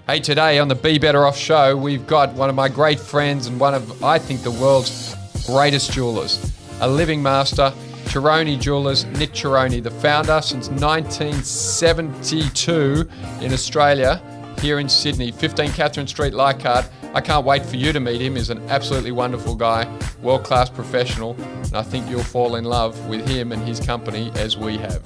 Hey, today on the Be Better Off show, we've got one of my great friends and one of, I think, the world's greatest jewellers, a living master, Cerrone Jewellers, Nic Cerrone, the founder since 1972 in Australia, here in Sydney, 15 Catherine Street, Leichhardt. I can't wait for you to meet him. He's an absolutely wonderful guy, world-class professional, and I think you'll fall in love with him and his company as we have.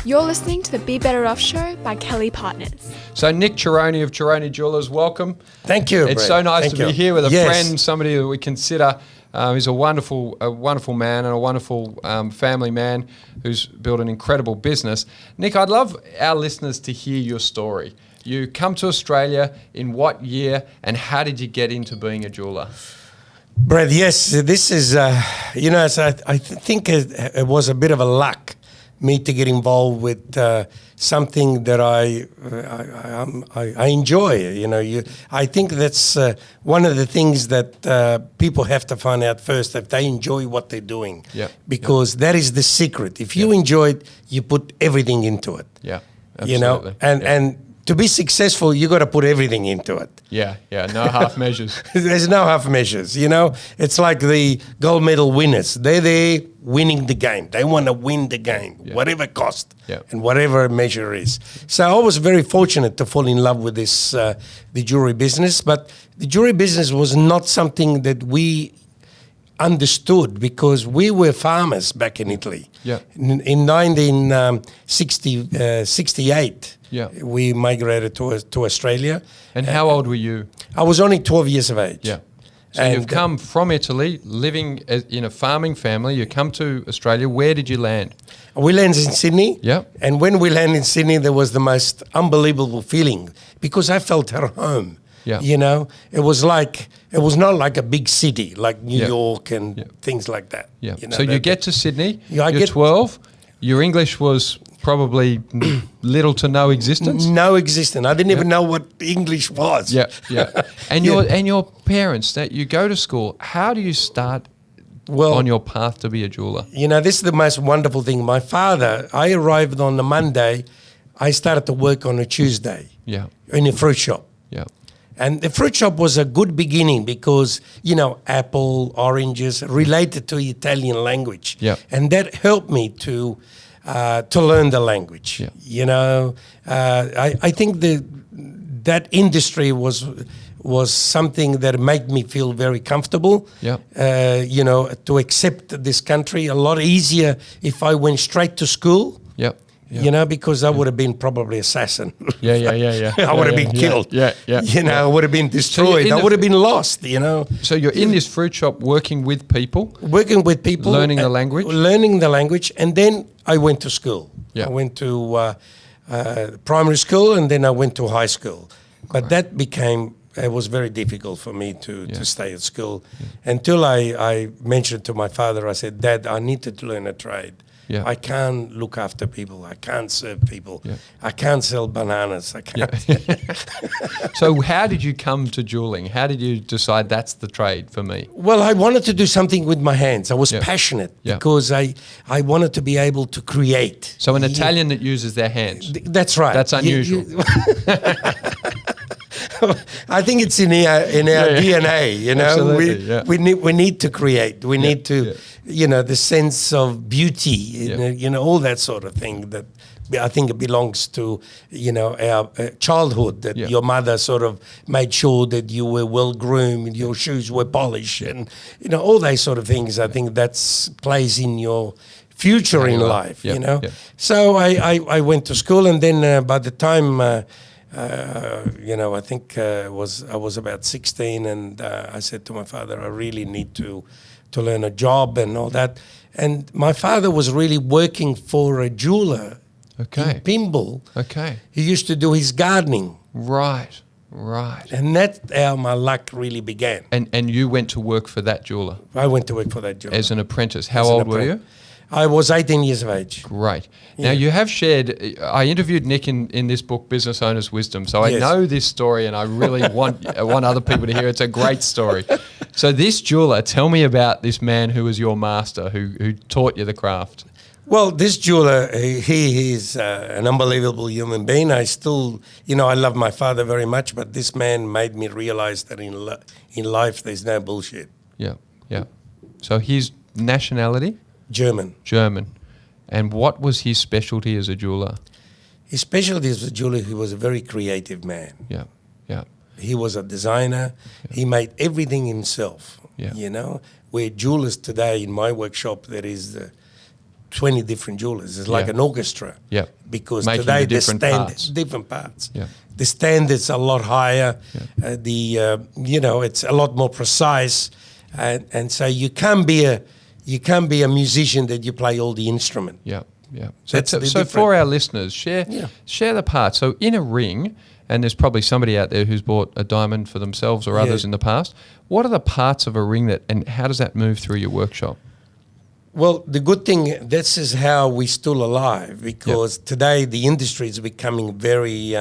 You're listening to the Be Better Off show by Kelly Partners. So Nic Cerrone of Cerrone Jewellers, welcome. Thank you. It's so nice to be here with a friend, somebody that we consider. He's a wonderful man and a wonderful family man who's built an incredible business. Nic, I'd love our listeners to hear your story. You come to Australia in what year, and how did you get into being a jeweller? Brad, yes, this is, I think it was a bit of a luck, me to get involved with something that I enjoy. I think that's one of the things that people have to find out first, that they enjoy what they're doing. Yeah. Because that is the secret. If you enjoy it, you put everything into it. Yeah, absolutely. And to be successful, you got to put everything into it. Yeah, no half measures. There's no half measures, It's like the gold medal winners. They're there winning the game. They want to win the game, whatever cost and whatever measure is. So I was very fortunate to fall in love with this, the jewelry business. But the jewelry business was not something that we understood because we were farmers back in Italy. Yeah. In 1968, we migrated to Australia. And how old were you? I was only 12 years of age. Yeah. So you've come from Italy, living in a farming family. You come to Australia. Where did you land? We landed in Sydney. Yeah. And when we landed in Sydney, there was the most unbelievable feeling because I felt at home. Yeah. It was not like a big city like New York and things like that. Yeah. So you get to Sydney, you're 12, your English was probably little to no existence? No existence. I didn't even know what English was. Yeah. And your parents, that you go to school, how do you start on your path to be a jeweller? This is the most wonderful thing. My father, I arrived on a Monday, I started to work on a Tuesday in a fruit shop. Yeah. And the fruit shop was a good beginning because, apple, oranges, related to Italian language. Yeah. And that helped me to learn the language. Yeah. I think that industry was something that made me feel very comfortable. Yeah. To accept this country a lot easier if I went straight to school. Yeah. Because I would have been probably assassin. Yeah. I would have been killed. Yeah. I would have been destroyed. I would have been lost, So you're in this fruit shop working with people? Learning the language. And then I went to school. Yeah. I went to primary school and then I went to high school. But that it was very difficult for me to stay at school until I mentioned to my father, I said, Dad, I needed to learn a trade. Yeah. I can't look after people. I can't serve people. Yeah. I can't sell bananas. I can't. So how did you come to jeweling? How did you decide that's the trade for me? Well, I wanted to do something with my hands. I was passionate because I wanted to be able to create. So an Italian that uses their hands. That's right. That's unusual. I think it's in our DNA, Absolutely, we need to create. We need to, the sense of beauty, all that sort of thing that I think it belongs to, our childhood, that your mother sort of made sure that you were well groomed, your shoes were polished and, all those sort of things. I think that's plays in your future in life, So I went to school and then by the time... I think I was about 16 and I said to my father, I really need to learn a job and all that. And my father was really working for a jeweler in Pimble. Okay. He used to do his gardening. Right. And that's how my luck really began. And you went to work for that jeweler? I went to work for that jeweler. As an apprentice. How old were you? I was 18 years of age. Great. Now, you have shared, I interviewed Nic in this book, Business Owner's Wisdom, so I know this story and I really want other people to hear it. It's a great story. So this jeweler, tell me about this man who was your master, who taught you the craft. Well, this jeweler, he is an unbelievable human being. I still, I love my father very much, but this man made me realize that in life there's no bullshit. Yeah, yeah. So his nationality? German. And what was his specialty as a jeweler? His specialty as a jeweler, he was a very creative man. Yeah, yeah. He was a designer. Yeah. He made everything himself, Where jewelers today, in my workshop, there is 20 different jewelers. It's like an orchestra. Yeah. Because making today different parts. Yeah. The standards are a lot higher. Yeah. It's a lot more precise. And so you can't be a musician that you play all the instrument. Yeah, yeah. So for our listeners, share the parts. So in a ring, and there's probably somebody out there who's bought a diamond for themselves or others in the past. What are the parts of a ring and how does that move through your workshop? Well, the good thing, this is how we're still alive, because today the industry is becoming very,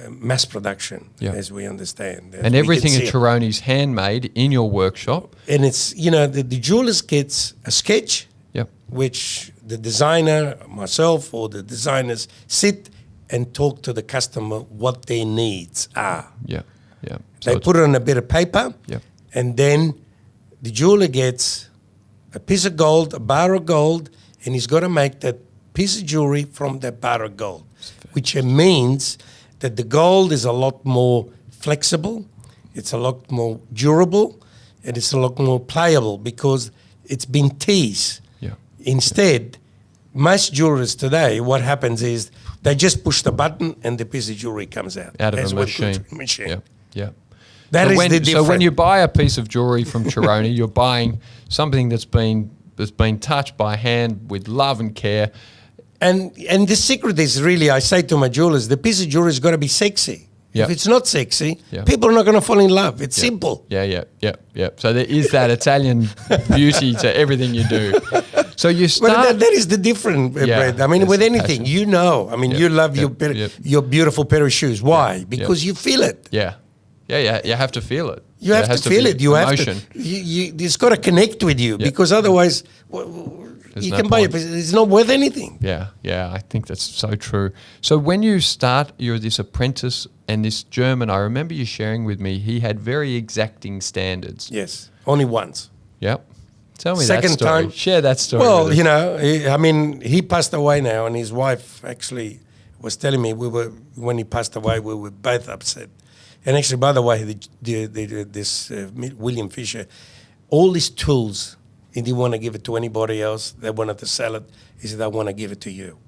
mass production, as we understand. And everything at Cerrone's handmade in your workshop. And it's, the jewelers gets a sketch, which the designer, myself, or the designers sit and talk to the customer what their needs are. Yeah, yeah. So they put it on a bit of paper, and then the jeweler gets a piece of gold, a bar of gold, and he's got to make that piece of jewelry from that bar of gold, which means that the gold is a lot more flexible, it's a lot more durable, and it's a lot more pliable because it's been teased. Yeah. Instead, most jewelers today, what happens is they just push the button and the piece of jewelry comes out. Out of a machine. Yeah. Yeah. That is the difference. So when you buy a piece of jewelry from Cerrone, you're buying something that's been touched by hand with love and care. And the secret is really, I say to my jewelers, the piece of jewelry has got to be sexy. Yep. If it's not sexy, people are not going to fall in love. It's simple. Yeah. So there is that Italian beauty to everything you do. So you start... Well, that is the difference, Brett. I mean, with anything, you love your beautiful pair of shoes. Why? Because you feel it. Yeah. Yeah, you have to feel it. You have to feel it. You have to. It's got to connect with you because otherwise, you can buy it. It's not worth anything. Yeah, I think that's so true. So when you start, you're this apprentice, and this German, I remember you sharing with me, he had very exacting standards. Yes, only once. Yep. Tell me Second that story. time. Share that story. Well, he passed away now, and his wife actually was telling me when he passed away, we were both upset. And actually, by the way, this William Fisher, all these tools, he didn't want to give it to anybody else. They wanted to sell it. He said, I want to give it to you.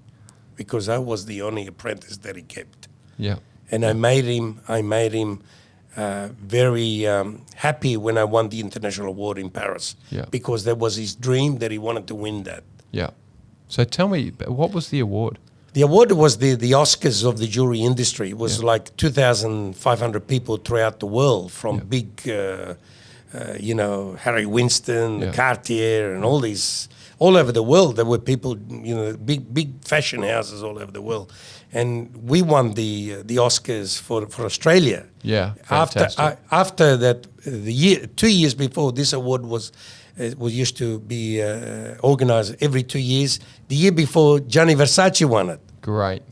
Because I was the only apprentice that he kept. Yeah. And I made him very happy when I won the international award in Paris. Yeah. Because that was his dream that he wanted to win that. Yeah. So tell me, what was the award? The award was the Oscars of the jewelry industry. It was like 2,500 people throughout the world, from big, Harry Winston, Cartier, and all these, all over the world. There were people, big fashion houses all over the world. And we won the Oscars for Australia. Yeah, fantastic. After that, 2 years before, this award was used to be organized every 2 years. The year before, Gianni Versace won it. Great.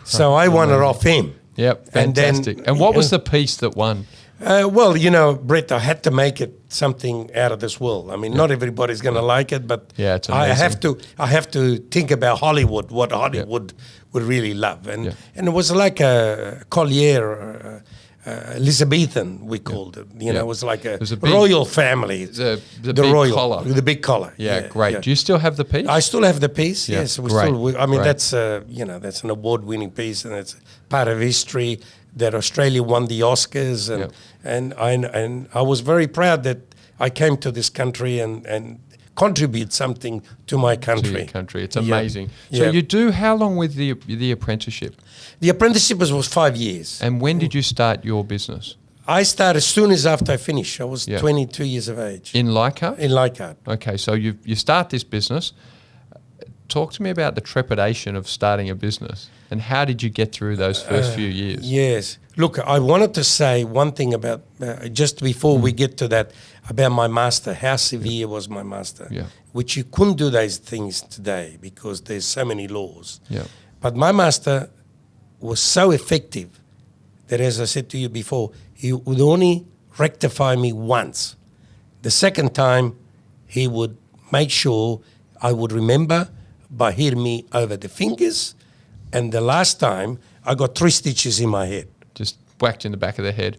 So I won it off him. Yep, fantastic. And what was the piece that won? Brett, I had to make it something out of this world. I mean, not everybody's going to like it, but it's amazing. I have to think about Hollywood, what Hollywood would really love. And it was like a collier, Elizabethan, we called it. It was like a royal family. The big collar. The big collar. Yeah, great. Yeah. Do you still have the piece? I still have the piece, yes. Great. That's that's an award-winning piece, and it's part of history that Australia won the Oscars. And I was very proud that I came to this country and contribute something to my country. To your country. It's amazing. So you do, how long with the apprenticeship? The apprenticeship was 5 years. And when did you start your business? I started as soon as after I finished. I was 22 years of age. In Leichhardt? In Leichhardt. Okay, so you start this business. Talk to me about the trepidation of starting a business and how did you get through those first few years? Yes. Look, I wanted to say one thing about, just before we get to that, about my master, how severe was my master. Yeah. which you couldn't do those things today because there's so many laws. Yeah. But my master was so effective that, as I said to you before, he would only rectify me once. The second time, he would make sure I would remember by hitting me over the fingers. And the last time, I got 3 stitches in my head. Just whacked in the back of the head.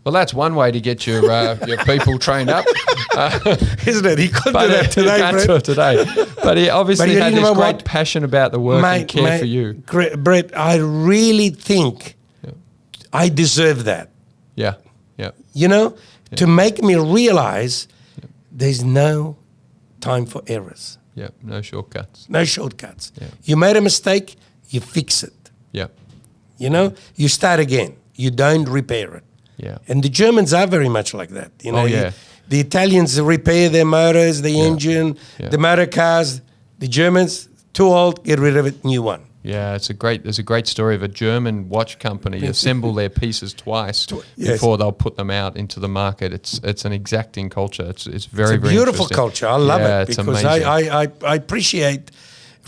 Well, that's one way to get your people trained up. Isn't it? He couldn't do that today, he can't do it today. But he obviously had this great passion about the work and care for you. Brett, I really think I deserve that. Yeah, yeah. You know, to make me realize there's no time for errors. Yeah, no shortcuts. No shortcuts. Yeah. You made a mistake, you fix it. Yeah. You know, you start again. You don't repair it. Yeah. And the Germans are very much like that. You know, yeah. The Italians repair their motors, the engine, the motor cars. The Germans, too old, get rid of it, new one. Yeah, there's a great story of a German watch company assemble their pieces twice before they'll put them out into the market. It's an exacting culture. It's very, very beautiful culture. I love it because I appreciate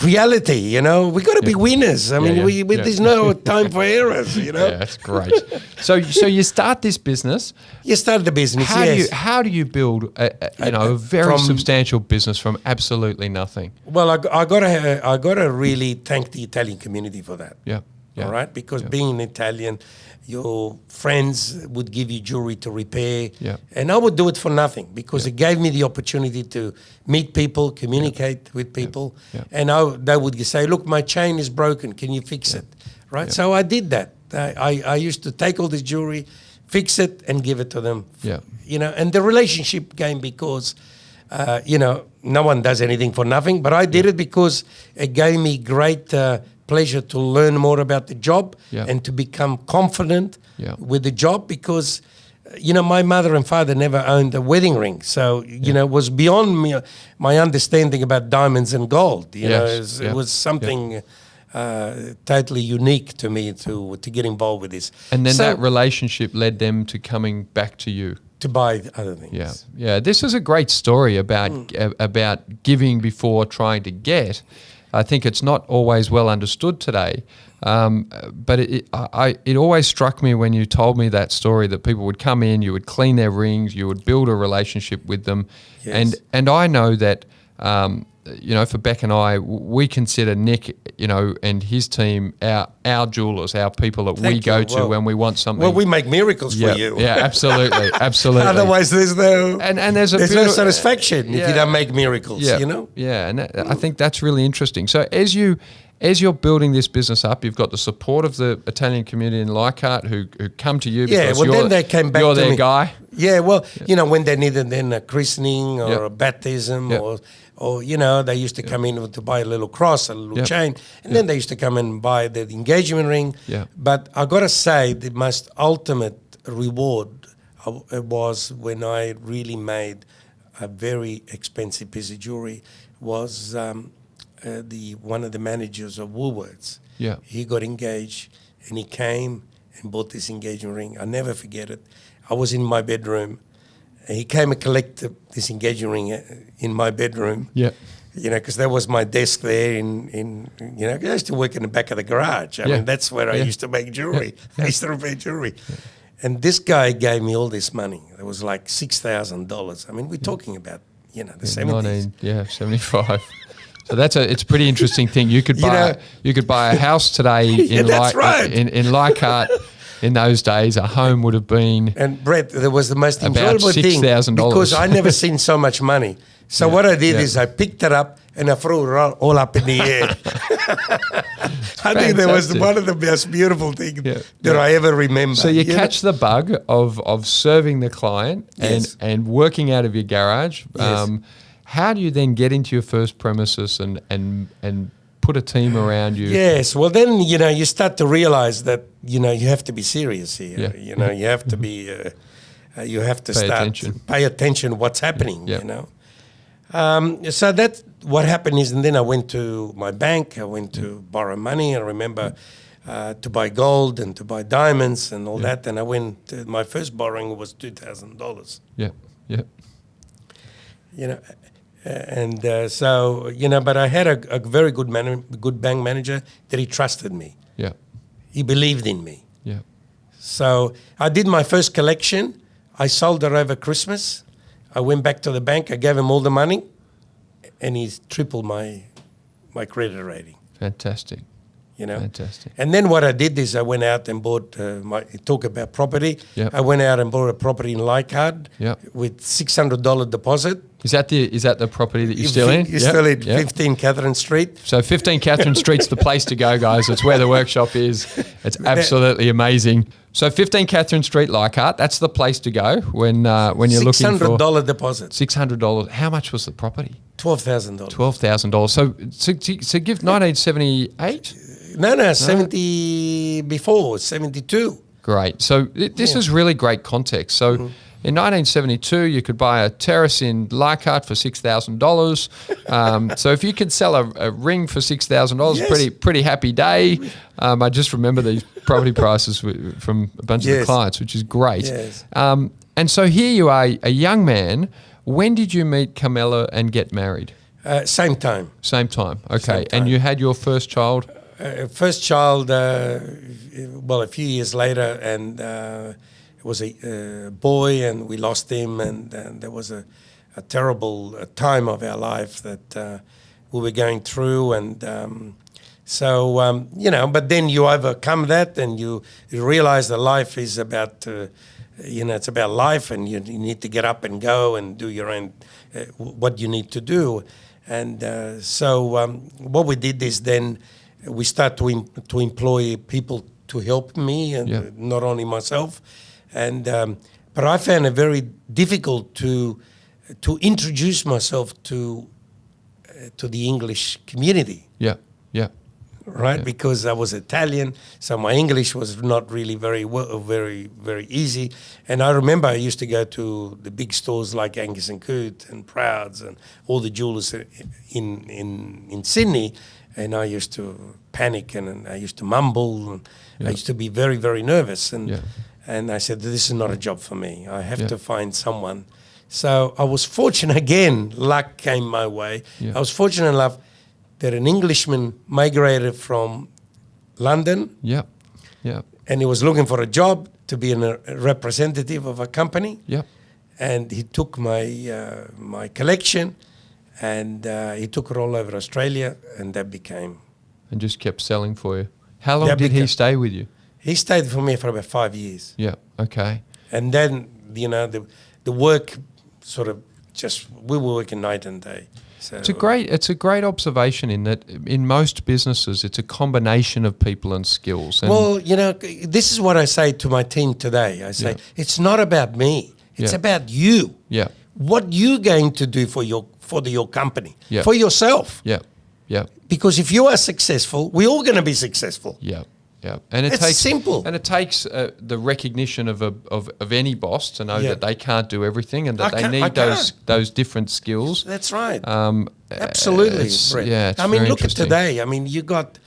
reality, you know. We got to be winners. I mean, there's no time for errors, you know. Yeah, that's great. So you start this business. You start the business. How do you build a very substantial business from absolutely nothing? Well, I gotta really thank the Italian community for that. Yeah. All right, because being an Italian, your friends would give you jewelry to repair, and I would do it for nothing because it gave me the opportunity to meet people, communicate with people, and they would say, "Look, my chain is broken. Can you fix it?" Right. Yeah. So I did that. I used to take all this jewelry, fix it, and give it to them. Yeah. You know, and the relationship came because, no one does anything for nothing, but I did it because it gave me great pleasure to learn more about the job and to become confident with the job because, my mother and father never owned a wedding ring. So, it was beyond me, my understanding about diamonds and gold. It was something totally unique to me to get involved with this. And then that relationship led them to coming back to you. To buy other things. Yeah, yeah. This is a great story about giving before trying to get. I think it's not always well understood today, but it always struck me when you told me that story that people would come in, you would clean their rings, you would build a relationship with them, and I know that for Beck and I, we consider Nic, and his team our jewelers, our people that we go to when we want something. Well, we make miracles for you. Yeah, absolutely, absolutely. Otherwise, there's no there's no satisfaction if you don't make miracles. Yeah, and I think that's really interesting. So as you're building this business up, you've got the support of the Italian community in Leichhardt who come to you because then they came back you're to their me. Guy. Yeah, well, when they needed then a christening or a baptism or they used to come in to buy a little cross, a little chain, and then they used to come and buy the engagement ring. Yeah. But I got to say the most ultimate reward was when I really made a very expensive piece of jewelry was one of the managers of Woolworths. Yeah. He got engaged and he came and bought this engagement ring. I'll never forget it. I was in my bedroom and he came and collected this engagement ring in my bedroom. Yeah. Because that was my desk there I used to work in the back of the garage. I mean, that's where I used to make jewelry. I used to repair jewelry. And this guy gave me all this money. It was like $6,000. I mean, we're talking about, the 70s. 75. So it's a pretty interesting thing. You could buy a house today in Leichhardt. In those days, a home would have been. And Brett, there was the most about enjoyable thing $6,000 because I never seen so much money. So what I did is I picked it up and I threw it all up in the air. I think that was one of the most beautiful things that I ever remember. So you catch the bug of serving the client and working out of your garage. Yes. How do you then get into your first premises and put a team around you? Yes. Well, then, you start to realize that, you have to be serious here. Yeah. You have to be, you have to pay attention to what's happening, So that's what happened is, and then I went to my bank, I went to borrow money. I remember to buy gold and to buy diamonds and all that. And I went, my first borrowing was $2,000. Yeah, yeah. So, but I had a very good bank manager that he trusted me. Yeah. He believed in me. Yeah. So I did my first collection. I sold her over Christmas. I went back to the bank. I gave him all the money, and he's tripled my credit rating. Fantastic. Fantastic. And then what I did is I went out and bought, talk about property. Yep. I went out and bought a property in Leichhardt with $600 deposit. Is that the property that you're still in? You're still in 15 Catherine Street. So 15 Catherine Street's the place to go, guys. It's where the workshop is. It's absolutely amazing. So 15 Catherine Street, Leichhardt, that's the place to go when you're looking for $600 deposit. $600. How much was the property? $12,000. $12,000. So give 1978. No, 70 before 72. Great. So this is really great context. So in 1972, you could buy a terrace in Leichhardt for $6,000. So if you could sell a ring for $6,000, pretty happy day. I just remember these property prices from a bunch of the clients, which is great. Yes. And so here you are, a young man. When did you meet Carmela and get married? Same time. Same time. Okay. Same time. And you had your first child? First child, a few years later, and it was a boy, and we lost him, and there was a terrible time of our life that we were going through, and but then you overcome that, and you realize that life is about, it's about life, and you need to get up and go and do your own, what you need to do. And what we did is then we start to employ people to help me, and not only myself. And but I found it very difficult to introduce myself to the English community. Yeah. Right, because I was Italian, so my English was not really very easy. And I remember I used to go to the big stores like Angus & Coote and Prouds and all the jewelers in Sydney, and I used to panic, and I used to mumble, and I used to be very, very nervous. And I said, this is not a job for me. I have to find someone. So I was fortunate again. Luck came my way. Yeah. I was fortunate enough that an Englishman migrated from London. Yeah. And he was looking for a job to be a representative of a company. Yeah. And he took my collection, and he took it all over Australia, and that became... And just kept selling for you. How long did he stay with you? He stayed for me for about 5 years. Yeah, okay. And then, the work sort of we were working night and day. So it's a great observation in that in most businesses it's a combination of people and skills. And this is what I say to my team today. I say, it's not about me. It's about you. Yeah. What you're going to do for your company, for yourself. Yeah. Because if you are successful, we're all going to be successful. Yeah. And it takes simple. And it takes the recognition of any boss to know that they can't do everything, and that they need those different skills. That's right. Absolutely. It's I mean, look at today. I mean, you got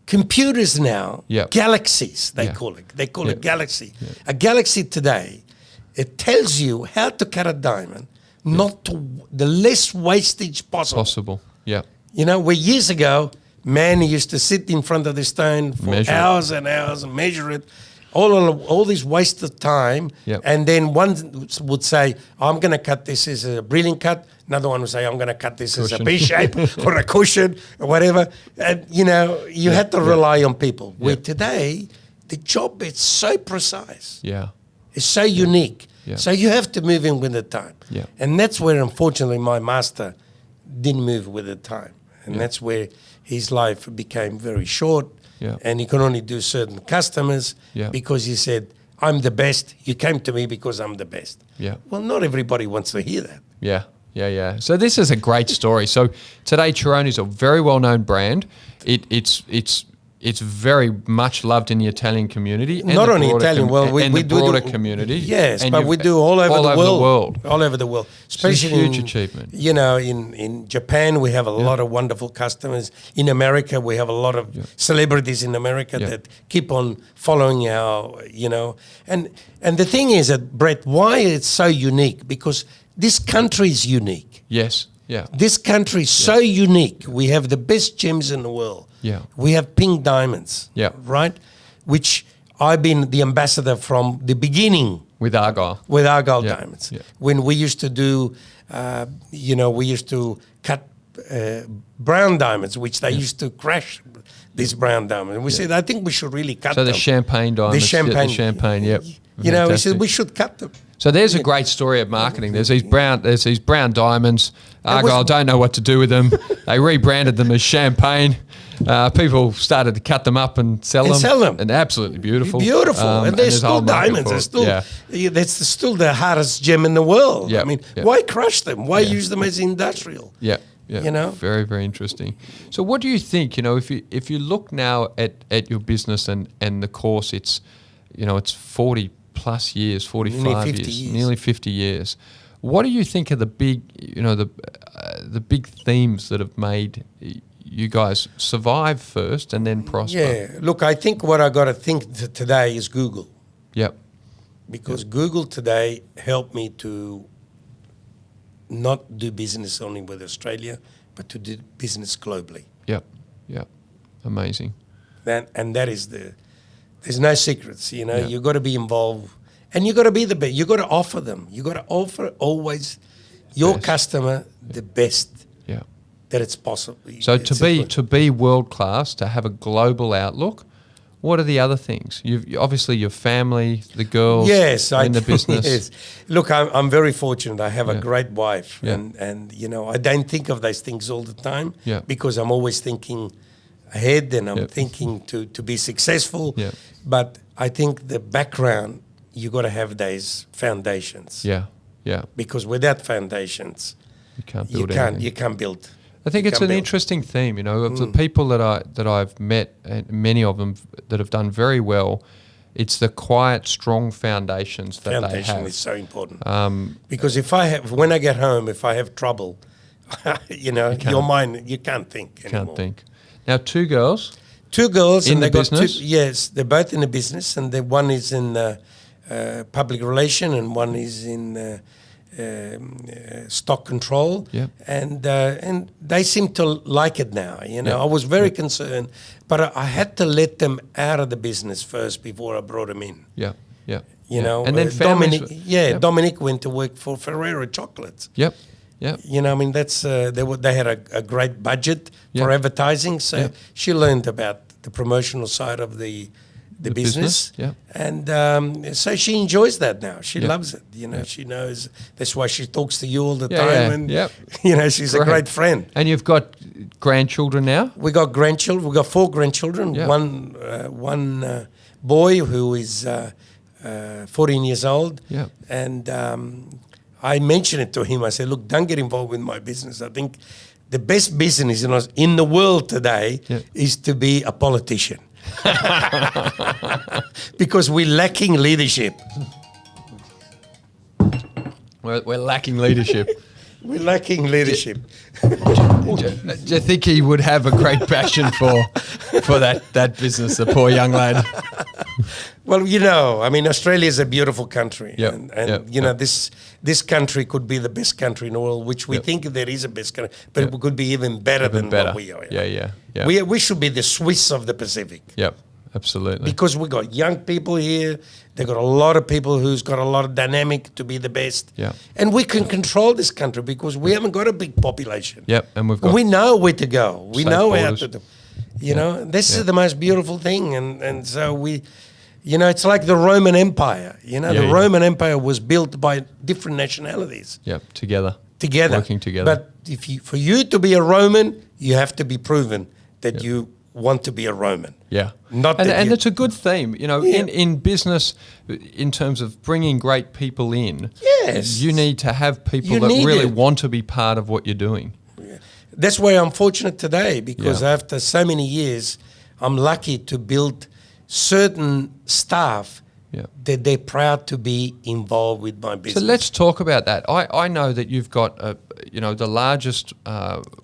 computers now. Yeah. Galaxies, they call it. They call it galaxy. Yeah. A galaxy today, it tells you how to cut a diamond, not to the less wastage possible. Yeah. Where years ago, man used to sit in front of the stone for hours and hours and measure it, all this waste of time. Yep. And then one would say, I'm going to cut this as a brilliant cut. Another one would say, I'm going to cut this as a B-shape or a cushion or whatever. And, you had to rely on people. Where today, the job is so precise. Yeah. It's so unique. Yeah. So you have to move in with the time. Yeah. And that's where, unfortunately, my master didn't move with the time. And that's where his life became very short. Yeah. And he could only do certain customers because he said, I'm the best. You came to me because I'm the best. Yeah. Well, not everybody wants to hear that. Yeah. So this is a great story. So today, Cerrone is a very well-known brand. It's it's very much loved in the Italian community. And Not the only broader Italian, we the broader community. Yes, and but we do all over the world. All over the world. Especially it's a huge achievement. You know, in Japan, we have a lot of wonderful customers. In America, we have a lot of celebrities in America that keep on following our, you know. And the thing is that, Brett, why it's so unique? Because this country is unique. Yes, yeah. This country is so unique. We have the best gems in the world. Yeah. We have pink diamonds. Yeah. Right? Which I've been the ambassador from the beginning. With Argyle. With Argyle diamonds. Yeah. When we used to do, you know, we used to cut brown diamonds, which they used to crash these brown diamonds. And we said, I think we should really cut them. So the champagne diamonds. The champagne, yep. You know, we said we should cut them. So there's a great story of marketing. There's these brown diamonds. Argyle don't know what to do with them. They rebranded them as champagne. People started to cut them up and sell them. And they're absolutely beautiful. Beautiful. And they're still diamonds. They're still, that's still the hardest gem in the world. I mean, why crush them? Why use them as industrial? Yeah. You know? Very, very interesting. So what do you think, you know, if you look now at your business and the course, it's, you know, it's 40 plus years, 45 years, nearly 50 years. What do you think are the big, you know, the big themes that have made you guys survive first and then prosper? Yeah, look, I think what I got to think today is Google. Yep. Because Google today helped me to not do business only with Australia, but to do business globally. Yep. Amazing. And that is there's no secrets, you know. You've got to be involved, and you've got to be the best. You've got to offer them. You've got to offer always your customer the best that it's possible. So to be world class, to have a global outlook, what are the other things? Obviously your family, the girls, in the business. Yes. Look, I'm very fortunate. I have a great wife, and you know, I don't think of those things all the time because I'm always thinking ahead and I'm thinking to be successful. But I think the background, you got to have those foundations. Because without foundations, you can't build you can't build. I think it's an interesting theme, you know, of the people that I've met, and many of them that have done very well. It's the quiet, strong foundations that they have. Foundation is so important. Because when I get home, if I have trouble, you know, your mind, you can't think anymore. Can't think. Now, two girls. In the business? Yes, they're both in the business, and one is in public relation, and one is in stock control. And they seem to like it now. You know, I was very concerned, but I had to let them out of the business first before I brought them in. You know, and then Dominic went to work for Ferrero Chocolates. You know, I mean, that's they had a great budget for advertising, so she learned about the promotional side of the business. And so she enjoys that now. She loves it. You know, she knows that's why she talks to you all the time. And you know, she's a great friend. And you've got grandchildren now? We got grandchildren. We got 4 grandchildren. One boy who is 14 years old. And I mentioned it to him. I said, look, don't get involved with my business. I think the best business in the world today is to be a politician. Because we're lacking leadership. We're lacking leadership. We're lacking leadership. Do you think he would have a great passion for that business, the poor young lad? Well, you know, I mean, Australia is a beautiful country. And you know, this country could be the best country in the world, which we think there is a best country, but it could be even better than what we are. We should be the Swiss of the Pacific. Absolutely. Because we got young people here. They got a lot of people who's got a lot of dynamic to be the best. And we can control this country because we haven't got a big population. And we know where to go. We know how to do. You know, this is the most beautiful thing. And so we, you know, it's like the Roman Empire. You know, the Roman Empire was built by different nationalities. Together. Working together. But for you to be a Roman, you have to be proven that you want to be a Roman. And it's a good theme, you know, in business, in terms of bringing great people in. You need to have people that really want to be part of what you're doing. That's why I'm fortunate today, because after so many years, I'm lucky to build certain staff that they're proud to be involved with my business. So let's talk about that. I know that you've got the largest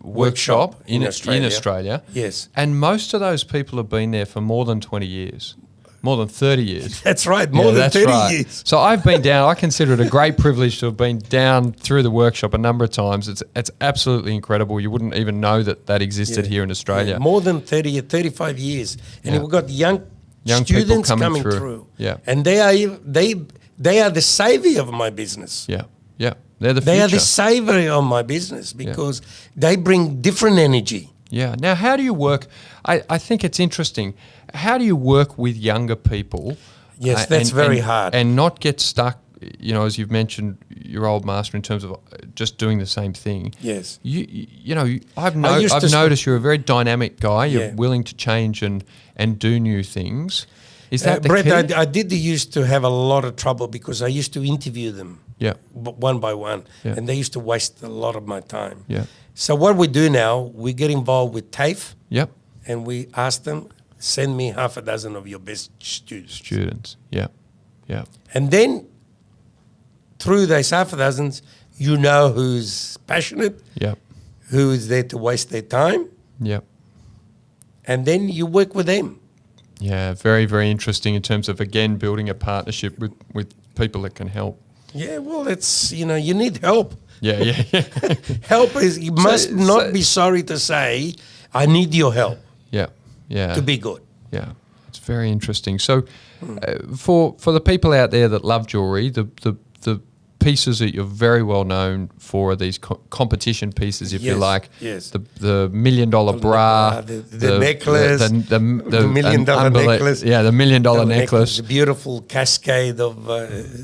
workshop in Australia. Yes. And most of those people have been there for more than 20 years. More than 30 years. That's right, more than 30 years. So I've been down. I consider it a great privilege to have been down through the workshop a number of times. It's absolutely incredible. You wouldn't even know that existed here in Australia. Yeah, more than 30, 35 years. And we've got young students coming through. Yeah. And they are the savior of my business. Yeah. Yeah. They're the future. They are the savior of my business because they bring different energy. Yeah. Now, how do you work? I think it's interesting. How do you work with younger people? Yes, that's very hard. And not get stuck, as you've mentioned, your old master in terms of just doing the same thing. Yes. I've noticed you're a very dynamic guy. You're willing to change and do new things. Is that the Brett, key? I did used to have a lot of trouble because I used to interview them one by one, and they used to waste a lot of my time. Yeah. So what we do now, we get involved with TAFE, and we ask them, send me half a dozen of your best students. Yeah. And then through those half a dozens, you know who's passionate, who is there to waste their time, and then you work with them. Yeah, very, very interesting in terms of, again, building a partnership with people that can help. Yeah, well, it's, you need help. Yeah. Help is, you must not be sorry to say, I need your help. Yeah. To be good. Yeah, it's very interesting. So for the people out there that love jewellery, the pieces that you're very well known for are these competition pieces, if you like. Yes. The $1 million bra, the necklace, the $1 million necklace. Yeah, the $1 million necklace. The beautiful cascade of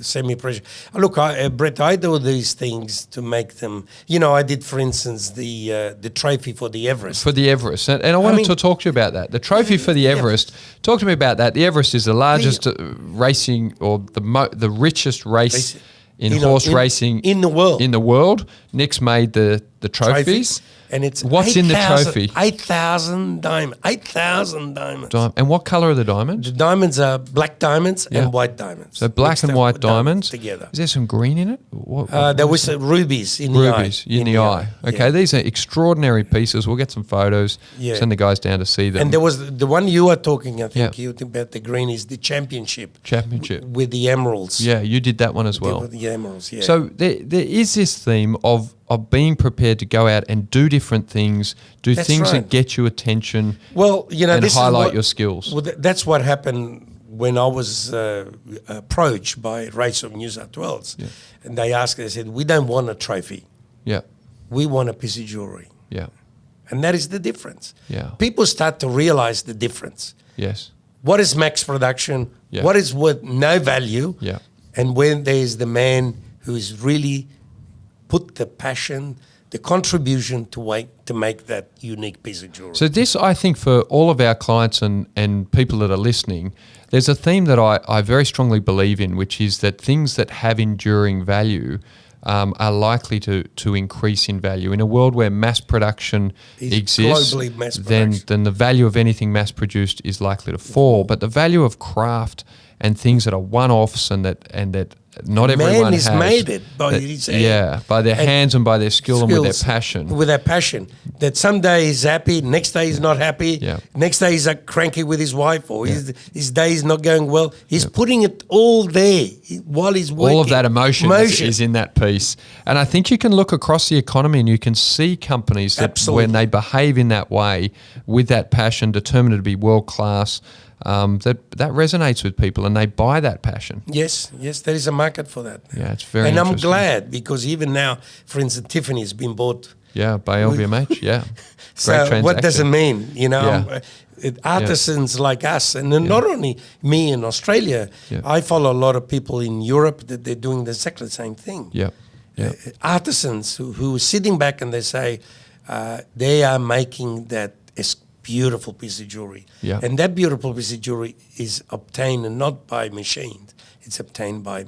semi-precious. Look, Brett, I do these things to make them. I did, for instance, the trophy for the Everest. For the Everest, and I wanted to talk to you about that. The trophy for the Everest. Talk to me about that. The Everest is the largest racing, or the richest race in horse racing in the world. In the world, Nic's made the trophies. And it's what's in the trophy? 8,000 diamonds. 8,000 diamonds. And what colour are the diamonds? The diamonds are black diamonds and white diamonds. So black and white diamonds together. Is there some green in it? There was rubies in the eye. Rubies in the eye. Okay, these are extraordinary pieces. We'll get some photos. Send the guys down to see them. And there was the one you are talking. I think you think about the green is the championship. With the emeralds. Yeah, you did that one as well. With the emeralds. Yeah. So there is this theme of being prepared to go out and do different things, that get you attention, and highlight your skills. Well, that's what happened when I was approached by Race of New South Wales. Yeah. And they said, we don't want a trophy. Yeah. We want a piece of jewellery. Yeah. And that is the difference. Yeah. People start to realise the difference. Yes. What is max production? Yeah. What is worth no value? Yeah. And when there's the man who is really put the passion, the contribution to make that unique piece of jewellery. So this, I think, for all of our clients and people that are listening, there's a theme that I very strongly believe in, which is that things that have enduring value are likely to increase in value. In a world where mass production exists, globally mass production, then the value of anything mass produced is likely to fall. But the value of craft and things that are one-offs and that not everyone has. Man has made it by his hand. By their hands and by their skill and with their passion. With their passion. That some day he's happy, next day he's not happy, next day he's cranky with his wife, or his day is not going well. He's putting it all there while he's working. All of that emotion. Is in that piece. And I think you can look across the economy and you can see companies that when they behave in that way, with that passion, determined to be world-class, that resonates with people and they buy that passion. Yes, there is a market for that. Yeah, it's very interesting. And I'm glad because even now, for instance, Tiffany's been bought. Yeah, by LVMH, Great so what does it mean? Artisans like us, and not only me in Australia, I follow a lot of people in Europe that they're doing exactly the same thing. Artisans who are sitting back and they say they are making that beautiful piece of jewelry. And that beautiful piece of jewelry is obtained not by machines, it's obtained by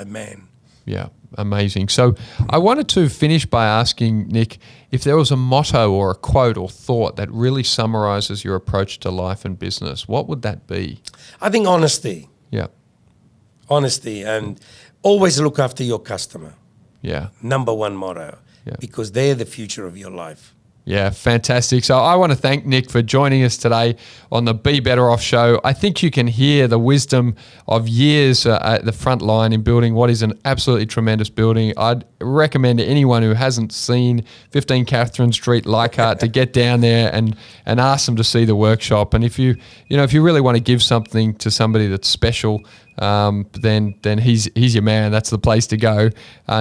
man. Yeah, amazing. So I wanted to finish by asking, Nic, if there was a motto or a quote or thought that really summarizes your approach to life and business, what would that be? I think honesty. Yeah. Honesty, and always look after your customer. Yeah. Number one motto, because they're the future of your life. Yeah, fantastic. So I want to thank Nic for joining us today on the Be Better Off show. I think you can hear the wisdom of years at the front line in building what is an absolutely tremendous building. I'd recommend to anyone who hasn't seen 15 Catherine Street, Leichhardt, to get down there and ask them to see the workshop. And if you really want to give something to somebody that's special, then he's your man. That's the place to go.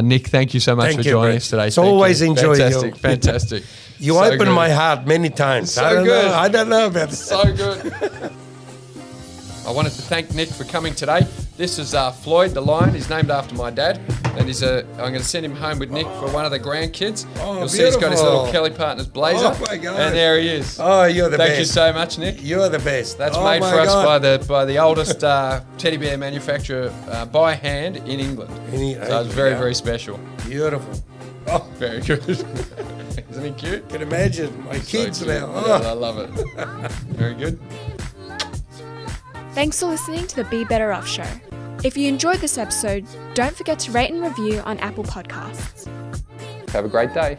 Nic, thank you so much for joining us today. It's always enjoyable. Fantastic. You so opened my heart many times. So good. I don't know about that. So good. I wanted to thank Nic for coming today. This is Floyd the Lion. He's named after my dad. And I'm going to send him home with Nic for one of the grandkids. Oh, You'll see he's got his little Kelly Partners blazer. Oh, my God. And there he is. Oh, you're the best. Thank you so much, Nic. You're the best. That's made for us by the oldest teddy bear manufacturer by hand in England. So it's very, very special. Beautiful. Oh, very good. Isn't he cute? Can imagine my kids so now. Oh. Yeah, I love it. Very good. Thanks for listening to the Be Better Off show. If you enjoyed this episode, don't forget to rate and review on Apple Podcasts. Have a great day.